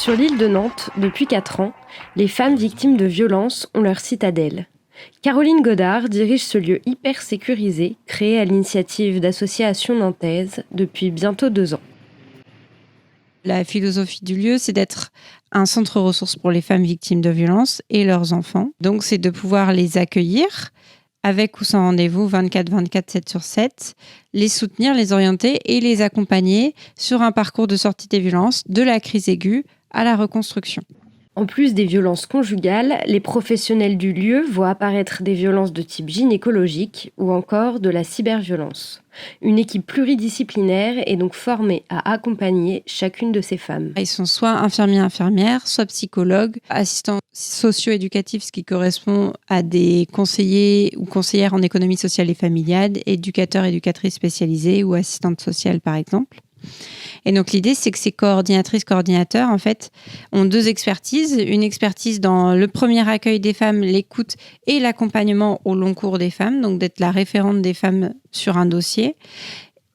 Sur l'île de Nantes, depuis 4 ans, les femmes victimes de violences ont leur citadelle. Caroline Godard dirige ce lieu hyper sécurisé, créé à l'initiative d'associations nantaises depuis bientôt 2 ans. La philosophie du lieu, c'est d'être un centre ressources pour les femmes victimes de violences et leurs enfants. Donc, c'est de pouvoir les accueillir avec ou sans rendez-vous 24/24, 7/7, les soutenir, les orienter et les accompagner sur un parcours de sortie des violences, de la crise aiguë à la reconstruction. En plus des violences conjugales, les professionnels du lieu voient apparaître des violences de type gynécologique ou encore de la cyberviolence. Une équipe pluridisciplinaire est donc formée à accompagner chacune de ces femmes. Ils sont soit infirmières, soit psychologues, assistants socio-éducatifs, ce qui correspond à des conseillers ou conseillères en économie sociale et familiale, éducateurs, éducatrices spécialisés ou assistantes sociales par exemple. Et donc l'idée, c'est que ces coordinatrices, coordinateurs, en fait, ont 2 expertises. Une expertise dans le premier accueil des femmes, l'écoute et l'accompagnement au long cours des femmes, donc d'être la référente des femmes sur un dossier.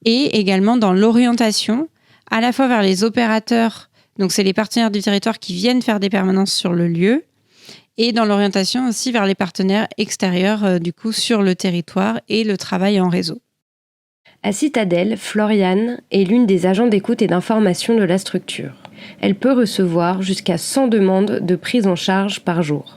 Et également dans l'orientation, à la fois vers les opérateurs, donc c'est les partenaires du territoire qui viennent faire des permanences sur le lieu, et dans l'orientation aussi vers les partenaires extérieurs, du coup, sur le territoire et le travail en réseau. À Citadelle, Floriane est l'une des agents d'écoute et d'information de la structure. Elle peut recevoir jusqu'à 100 demandes de prise en charge par jour.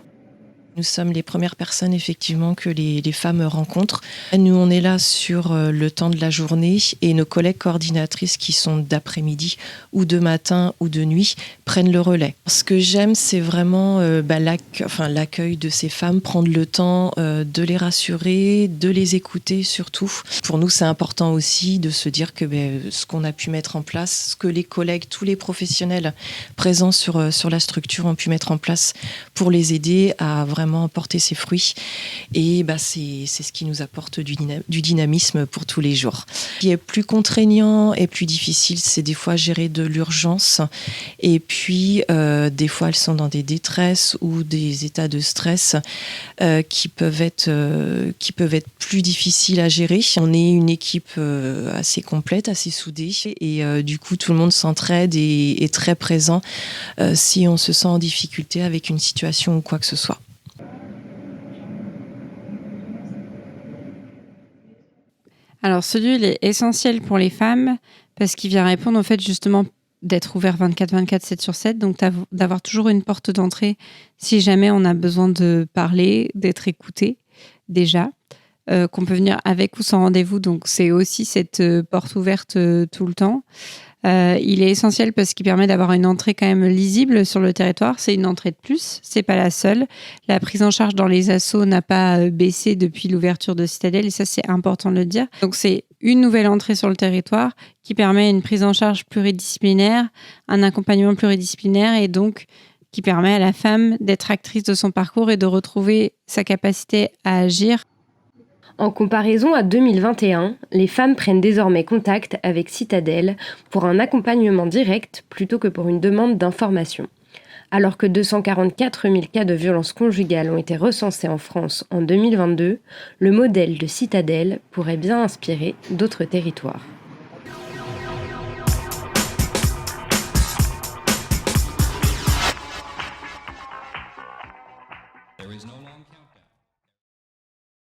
Nous sommes les premières personnes effectivement que les femmes rencontrent. Nous, on est là sur le temps de la journée et nos collègues coordinatrices qui sont d'après-midi ou de matin ou de nuit prennent le relais. Ce que j'aime, c'est vraiment l'accueil de ces femmes, prendre le temps de les rassurer, de les écouter surtout. Pour nous, c'est important aussi de se dire que ce qu'on a pu mettre en place, ce que les collègues, tous les professionnels présents sur la structure ont pu mettre en place pour les aider à vraiment porter ses fruits. Et c'est ce qui nous apporte du dynamisme pour tous les jours. Ce qui est plus contraignant et plus difficile, c'est des fois gérer de l'urgence. Et puis, des fois, elles sont dans des détresses ou des états de stress qui peuvent être plus difficiles à gérer. On est une équipe assez complète, assez soudée. Et du coup, tout le monde s'entraide et est très présent si on se sent en difficulté avec une situation ou quoi que ce soit. Alors, ce lieu, il est essentiel pour les femmes parce qu'il vient répondre au fait justement d'être ouvert 24/24, 7/7, donc d'avoir toujours une porte d'entrée si jamais on a besoin de parler, d'être écouté déjà, qu'on peut venir avec ou sans rendez-vous, donc c'est aussi cette porte ouverte tout le temps. Il est essentiel parce qu'il permet d'avoir une entrée quand même lisible sur le territoire. C'est une entrée de plus, c'est pas la seule. La prise en charge dans les assos n'a pas baissé depuis l'ouverture de Citadelle et ça c'est important de le dire. Donc c'est une nouvelle entrée sur le territoire qui permet une prise en charge pluridisciplinaire, un accompagnement pluridisciplinaire et donc qui permet à la femme d'être actrice de son parcours et de retrouver sa capacité à agir. En comparaison à 2021, les femmes prennent désormais contact avec Citadelle pour un accompagnement direct plutôt que pour une demande d'information. Alors que 244 000 cas de violences conjugales ont été recensés en France en 2022, le modèle de Citadelle pourrait bien inspirer d'autres territoires.